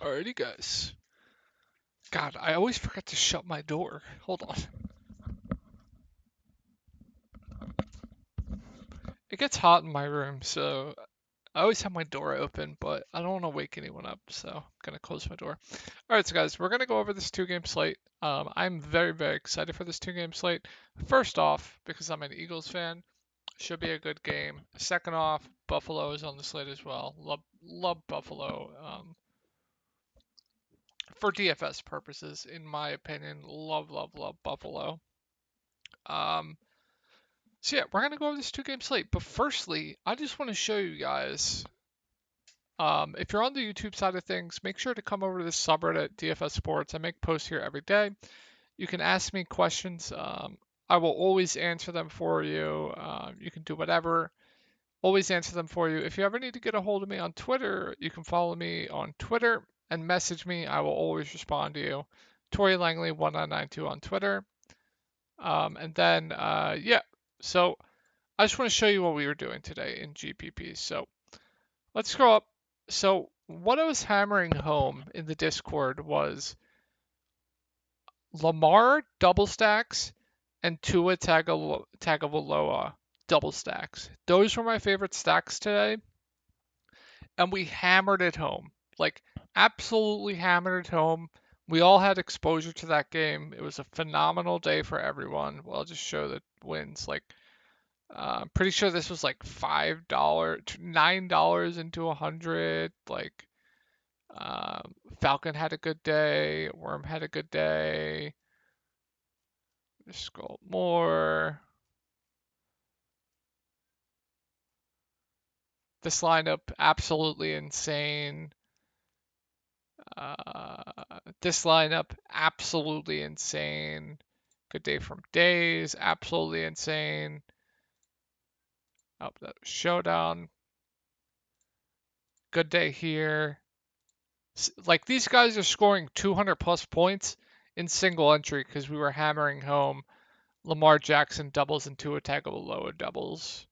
Alrighty, guys. God, I always forget to shut my door. Hold on. It gets hot in my room, so I always have my door open, but I don't want to wake anyone up, so I'm gonna close my door. Alright, so guys, we're gonna go over this two-game slate. I'm very, very excited for this two-game slate. First off, because I'm an Eagles fan, should be a good game. Second off, Buffalo is on the slate as well. Love Buffalo. For DFS purposes, in my opinion, love Buffalo. Um, So yeah, we're gonna go over this two-game slate. But firstly, I just want to show you guys. If you're on the YouTube side of things, make sure to come over to this subreddit DFS Sports. I make posts here every day. You can ask me questions. I will always answer them for you. You can do whatever. Always answer them for you. If you ever need to get a hold of me on Twitter, you can follow me on Twitter and message me. I will always respond to you. Tori Langley 1992 on Twitter. Yeah. So I just want to show you what we were doing today in GPP. So let's scroll up. So what I was hammering home in the Discord was Lamar double stacks and Tua Tagovailoa double stacks. Those were my favorite stacks today, and we hammered it home. Like absolutely hammered it home. We all had exposure to that game. It was a phenomenal day for everyone. Well, I'll just show the wins. Like pretty sure this was like $5, $9 into 100. Like, Falcon had a good day. Worm had a good day. Just scroll more. This lineup absolutely insane. Uh, this lineup absolutely insane. Good day from Days, absolutely insane. Oh, that was Showdown. Good day here. Like these guys are scoring 200 plus points in single entry because we were hammering home Lamar Jackson doubles and Tua Tagovailoa doubles.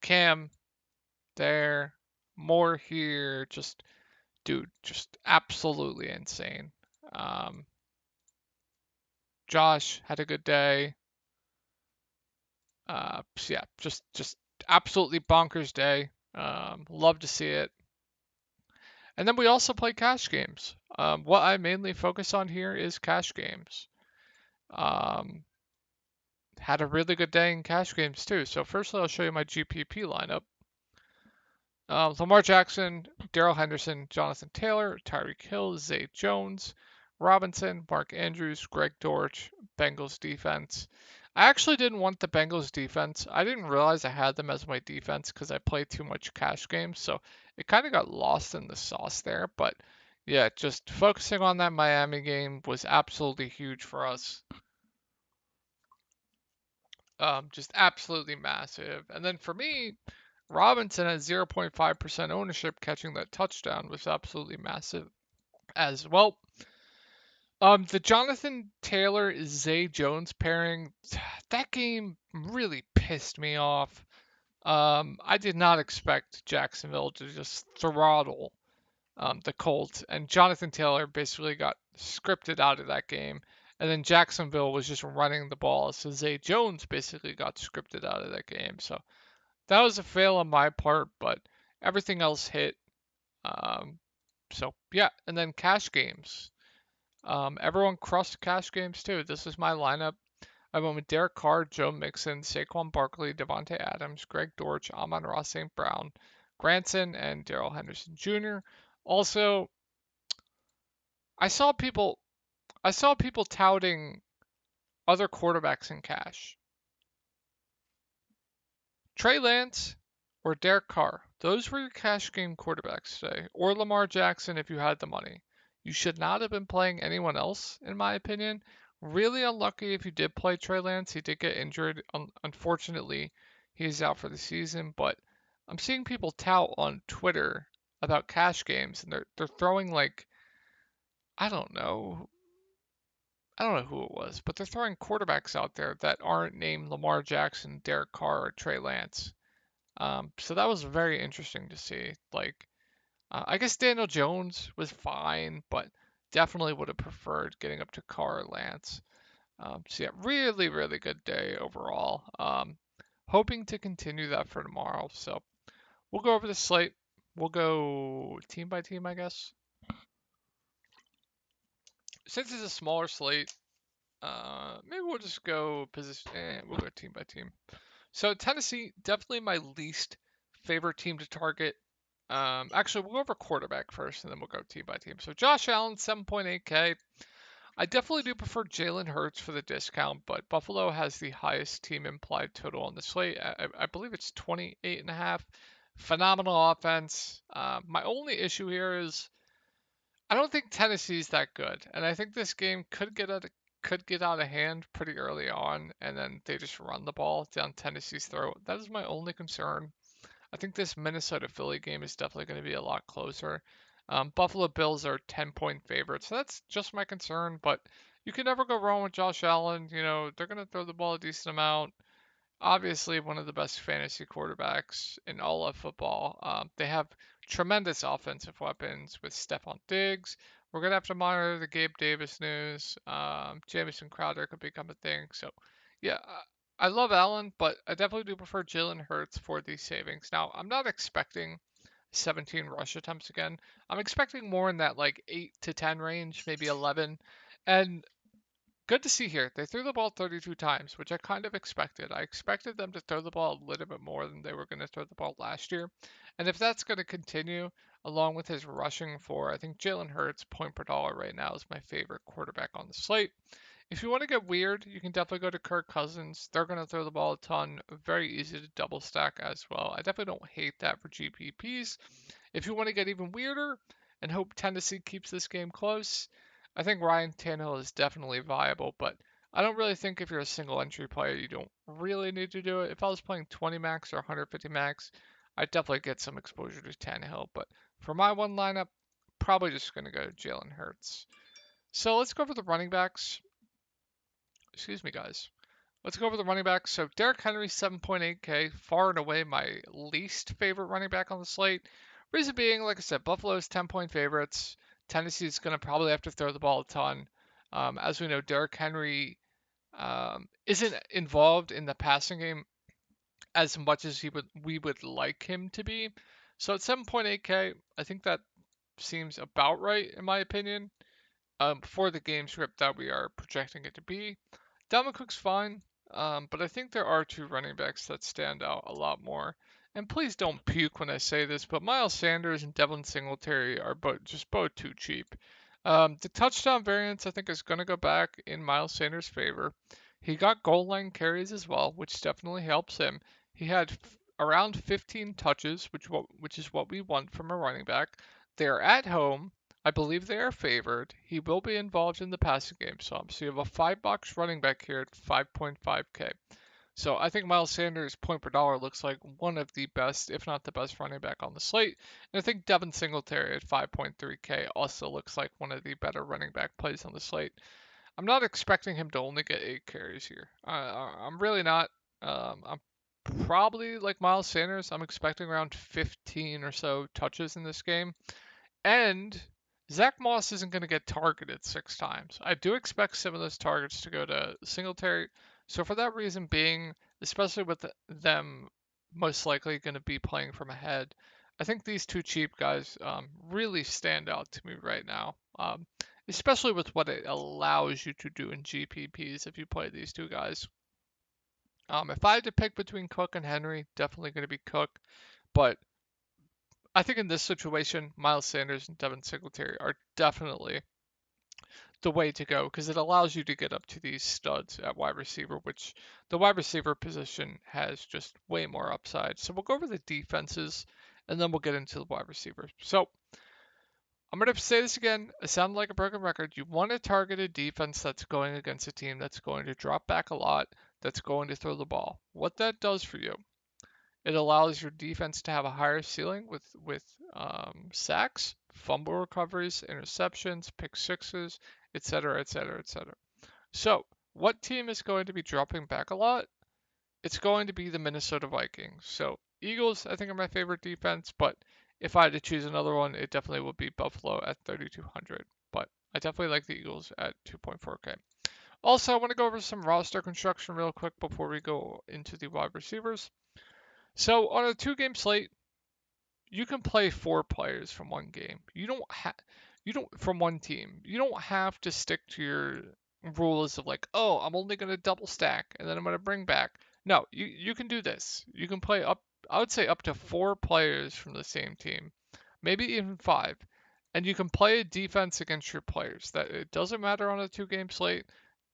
Cam there, more here. Just dude, just absolutely insane. Um, Josh had a good day. So yeah, just absolutely bonkers day. Love to see it. And then we also play cash games. What I mainly focus on here is cash games. Um, had a really good day in cash games too. So firstly, I'll show you my GPP lineup. Lamar Jackson, Darrell Henderson, Jonathan Taylor, Tyreek Hill, Zay Jones, Robinson, Mark Andrews, Greg Dortch, Bengals defense. I actually didn't want the Bengals defense. I didn't realize I had them as my defense because I played too much cash games, so it kind of got lost in the sauce there. But yeah, just focusing on that Miami game was absolutely huge for us. Just absolutely massive. And then for me, Robinson at 0.5% ownership catching that touchdown was absolutely massive as well. The Jonathan Taylor Zay Jones pairing, that game really pissed me off. I did not expect Jacksonville to just throttle the Colts, and Jonathan Taylor basically got scripted out of that game. And then Jacksonville was just running the ball, so Zay Jones basically got scripted out of that game. So that was a fail on my part, but everything else hit. Um, so yeah, and then cash games. Everyone crushed cash games too. This is my lineup. I went with Derek Carr, Joe Mixon, Saquon Barkley, Devontae Adams, Greg Dortch, Amon-Ra St. Brown, Granson, and Darrell Henderson Jr. Also, I saw people I saw people touting other quarterbacks in cash. Trey Lance or Derek Carr. Those were your cash game quarterbacks today. Or Lamar Jackson if you had the money. You should not have been playing anyone else, in my opinion. Really unlucky if you did play Trey Lance. He did get injured. Unfortunately, he's out for the season. But I'm seeing people tout on Twitter about cash games, and they're throwing like I don't know. I don't know who it was, but they're throwing quarterbacks out there that aren't named Lamar Jackson, Derek Carr, or Trey Lance. So that was very interesting to see. Like, I guess Daniel Jones was fine, but definitely would have preferred getting up to Carr or Lance. So yeah, really, really good day overall. Hoping to continue that for tomorrow. So we'll go over the slate. We'll go team by team, I guess. Since it's a smaller slate, maybe we'll just go position. We'll go team by team. So Tennessee, definitely my least favorite team to target. Actually, we'll go over quarterback first, and then we'll go team by team. So Josh Allen, 7.8K. I definitely do prefer Jalen Hurts for the discount, but Buffalo has the highest team implied total on the slate. I believe it's 28.5. Phenomenal offense. My only issue here is I don't think Tennessee's that good, and I think this game could get out of hand pretty early on, and then they just run the ball down Tennessee's throat. That is my only concern. I think this Minnesota Philly game is definitely going to be a lot closer. Buffalo Bills are 10-point favorites, so that's just my concern. But you can never go wrong with Josh Allen. You know, they're going to throw the ball a decent amount. Obviously, one of the best fantasy quarterbacks in all of football. They have tremendous offensive weapons with Stephon Diggs. We're going to have to monitor the Gabe Davis news. Jamison Crowder could become a thing. So, yeah, I love Allen, but I definitely do prefer Jalen Hurts for these savings. Now, I'm not expecting 17 rush attempts again. I'm expecting more in that like 8 to 10 range, maybe 11. And good to see here. They threw the ball 32 times, which I kind of expected. I expected them to throw the ball a little bit more than they were going to throw the ball last year. And if that's going to continue, along with his rushing for, I think Jalen Hurts, point per dollar right now, is my favorite quarterback on the slate. If you want to get weird, you can definitely go to Kirk Cousins. They're going to throw the ball a ton. Very easy to double stack as well. I definitely don't hate that for GPPs. If you want to get even weirder and hope Tennessee keeps this game close, I think Ryan Tannehill is definitely viable, but I don't really think if you're a single entry player, you don't really need to do it. If I was playing 20 max or 150 max, I'd definitely get some exposure to Tannehill. But for my one lineup, probably just going to go Jalen Hurts. So let's go over the running backs. Excuse me, guys. Let's go over the running backs. So Derrick Henry, 7.8K, far and away my least favorite running back on the slate. Reason being, like I said, Buffalo's 10-point favorites. Tennessee's going to probably have to throw the ball a ton. As we know, Derrick Henry isn't involved in the passing game as much as we would like him to be. So at 7.8K, I think that seems about right in my opinion. For the game script that we are projecting it to be. Dalvin Cook's fine, but I think there are two running backs that stand out a lot more. And please don't puke when I say this, but Miles Sanders and Devin Singletary are both too cheap. The touchdown variance I think is going to go back in Miles Sanders' favor. He got goal line carries as well, which definitely helps him. He had around 15 touches, which is what we want from a running back. They are at home. I believe they are favored. He will be involved in the passing game some. So you have a $5 running back here at 5.5K. So I think Miles Sanders' point per dollar looks like one of the best, if not the best running back on the slate. And I think Devin Singletary at 5.3K also looks like one of the better running back plays on the slate. I'm not expecting him to only get 8 carries here. I'm really not. I'm probably like Miles Sanders. I'm expecting around 15 or so touches in this game. And Zach Moss isn't going to get targeted 6 times. I do expect some of those targets to go to Singletary. So for that reason being, especially with them most likely going to be playing from ahead, I think these two cheap guys really stand out to me right now. Especially with what it allows you to do in GPPs if you play these two guys. If I had to pick between Cook and Henry, definitely going to be Cook. But I think in this situation, Miles Sanders and Devin Singletary are definitely the way to go because it allows you to get up to these studs at wide receiver, which the wide receiver position has just way more upside. So we'll go over the defenses and then we'll get into the wide receivers. So I'm going to say this again. It sounded like a broken record. You want to target a defense that's going against a team that's going to drop back a lot, that's going to throw the ball. What that does for you, it allows your defense to have a higher ceiling with sacks, fumble recoveries, interceptions, pick sixes, etc., etc., etc. So, what team is going to be dropping back a lot? It's going to be the Minnesota Vikings. So, Eagles, I think, are my favorite defense, but If I had to choose another one, it definitely would be Buffalo at 3,200. But I definitely like the Eagles at 2.4K. Also, I want to go over some roster construction real quick before we go into the wide receivers. So on a 2-game slate, you can play 4 players from one game. You don't from one team. You don't have to stick to your rules of like, oh, I'm only going to double stack and then I'm going to bring back. No, you can do this. You can play up, I would say up to 4 players from the same team, maybe even 5. And you can play a defense against your players. That it doesn't matter on a 2-game slate.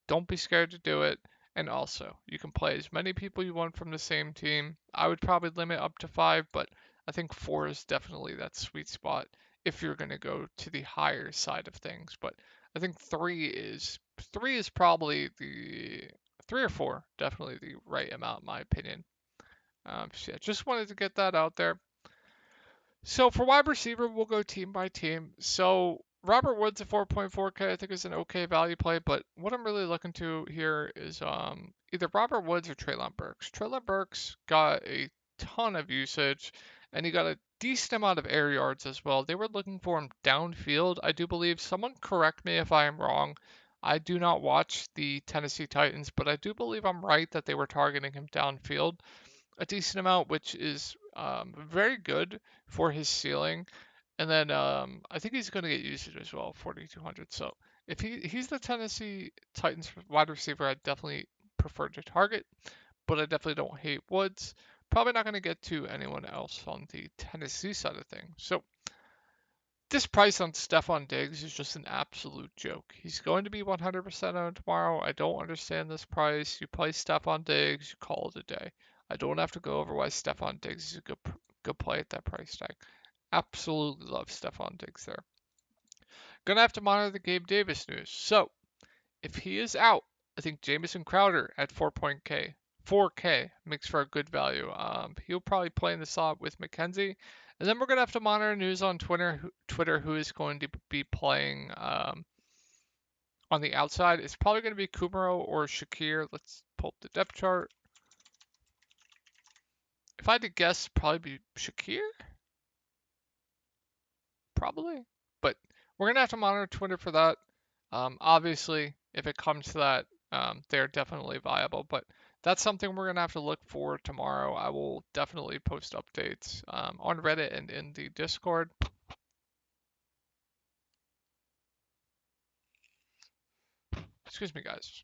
Don't be scared to do it. And also, you can play as many people you want from the same team. I would probably limit up to 5, but I think 4 is definitely that sweet spot if you're going to go to the higher side of things. But I think 3 is probably the 3 or 4, definitely the right amount in my opinion. So yeah, just wanted to get that out there. So for wide receiver, we'll go team by team. So Robert Woods at 4.4K, I think is an okay value play, but what I'm really looking to here is either Robert Woods or Treylon Burks. Treylon Burks got a ton of usage, and he got a decent amount of air yards as well. They were looking for him downfield, I do believe. Someone correct me if I am wrong. I do not watch the Tennessee Titans, but I do believe I'm right that they were targeting him downfield a decent amount, which is very good for his ceiling. And then I think he's going to get usage as well, 4,200. So if he's the Tennessee Titans wide receiver, I definitely prefer to target, but I definitely don't hate Woods. Probably not going to get to anyone else on the Tennessee side of things. So this price on Stephon Diggs is just an absolute joke. He's going to be 100% owned tomorrow. I don't understand this price. You play Stephon Diggs, you call it a day. I don't have to go over why Stephon Diggs is a good play at that price tag. Absolutely love Stephon Diggs there. Gonna have to monitor the Gabe Davis news. So if he is out, I think Jamison Crowder at 4K makes for a good value. He'll probably play in the slot with McKenzie. And then we're going to have to monitor news on Twitter who is going to be playing on the outside. It's probably going to be Kumaro or Shakir. Let's pull up the depth chart. If I had to guess, probably be Shakir. Probably. But we're going to have to monitor Twitter for that. Obviously, if it comes to that, they're definitely viable. But that's something we're going to have to look for tomorrow. I will definitely post updates on Reddit and in the Discord. Excuse me, guys.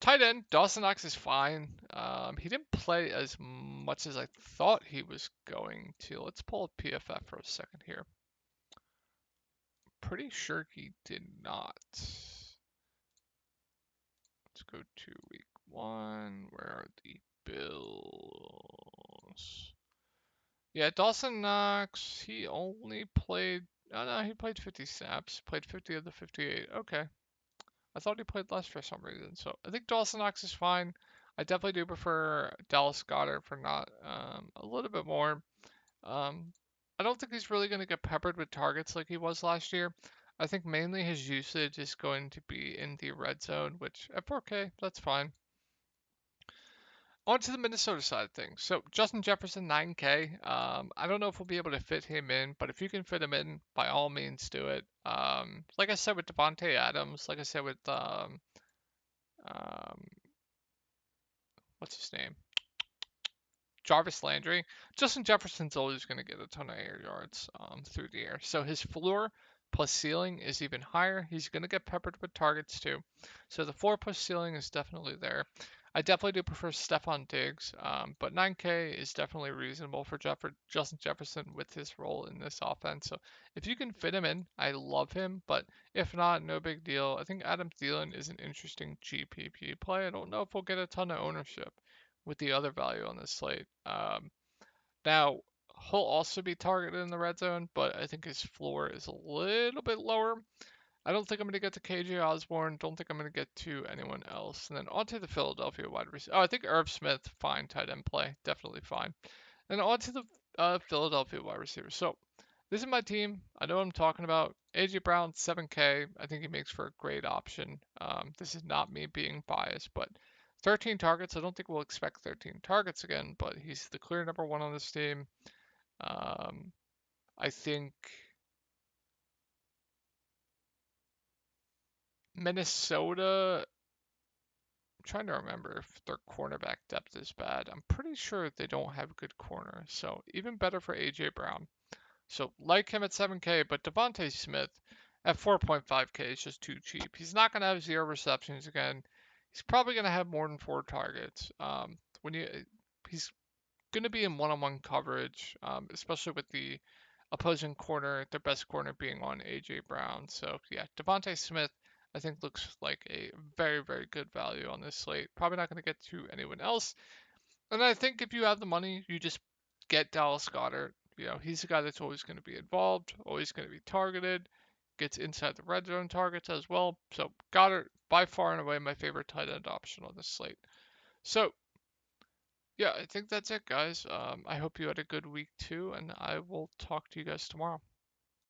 Tight end, Dawson Knox is fine. He didn't play as much as I thought he was going to. Let's pull up PFF for a second here. Pretty sure he did not. Let's go to week 1. Where are the Bills? Yeah, Dawson Knox, he only played, oh no, he played 50 snaps, played 50 of the 58. Okay. I thought he played less for some reason. So I think Dawson Knox is fine. I definitely do prefer Dallas Goedert for not a little bit more. Um, I don't think he's really going to get peppered with targets like he was last year. I think mainly his usage is going to be in the red zone, which at 4K, that's fine. On to the Minnesota side of things. So Justin Jefferson, 9K. I don't know if we'll be able to fit him in, but if you can fit him in, by all means do it. Like I said with Devontae Adams, like I said with um, what's his name? Jarvis Landry. Justin Jefferson's always going to get a ton of air yards through the air. So his floor plus ceiling is even higher. He's going to get peppered with targets too. So the floor plus ceiling is definitely there. I definitely do prefer Stephon Diggs, but 9K is definitely reasonable for Justin Jefferson with his role in this offense. So if you can fit him in, I love him, but if not, no big deal. I think Adam Thielen is an interesting GPP play. I don't know if we'll get a ton of ownership with the other value on this slate. Now, he'll also be targeted in the red zone, but I think his floor is a little bit lower. I don't think I'm going to get to KJ Osborne. Don't think I'm going to get to anyone else. And then on to the Philadelphia wide receiver. Oh, I think Irv Smith, fine tight end play. Definitely fine. And on to the Philadelphia wide receiver. So this is my team. I know what I'm talking about. AJ Brown, 7K. I think he makes for a great option. This is not me being biased, but 13 targets. I don't think we'll expect 13 targets again, but he's the clear number one on this team. I think Minnesota. I'm trying to remember if their cornerback depth is bad. I'm pretty sure they don't have good corner, so even better for AJ Brown. So like him at 7K, but Devontae Smith at 4.5K is just too cheap. He's not going to have 0 receptions again. He's probably going to have more than 4 targets. When you he's going to be in one-on-one coverage, especially with the opposing corner, their best corner being on AJ Brown. So yeah, Devontae Smith, I think looks like a very, very good value on this slate. Probably not going to get to anyone else. And I think if you have the money, you just get Dallas Goedert. He's the guy that's always going to be involved, always going to be targeted, gets inside the red zone targets as well. So Goddard, by far and away, my favorite tight end option on this slate. So yeah, I think that's it, guys. I hope you had a good week too, and I will talk to you guys tomorrow.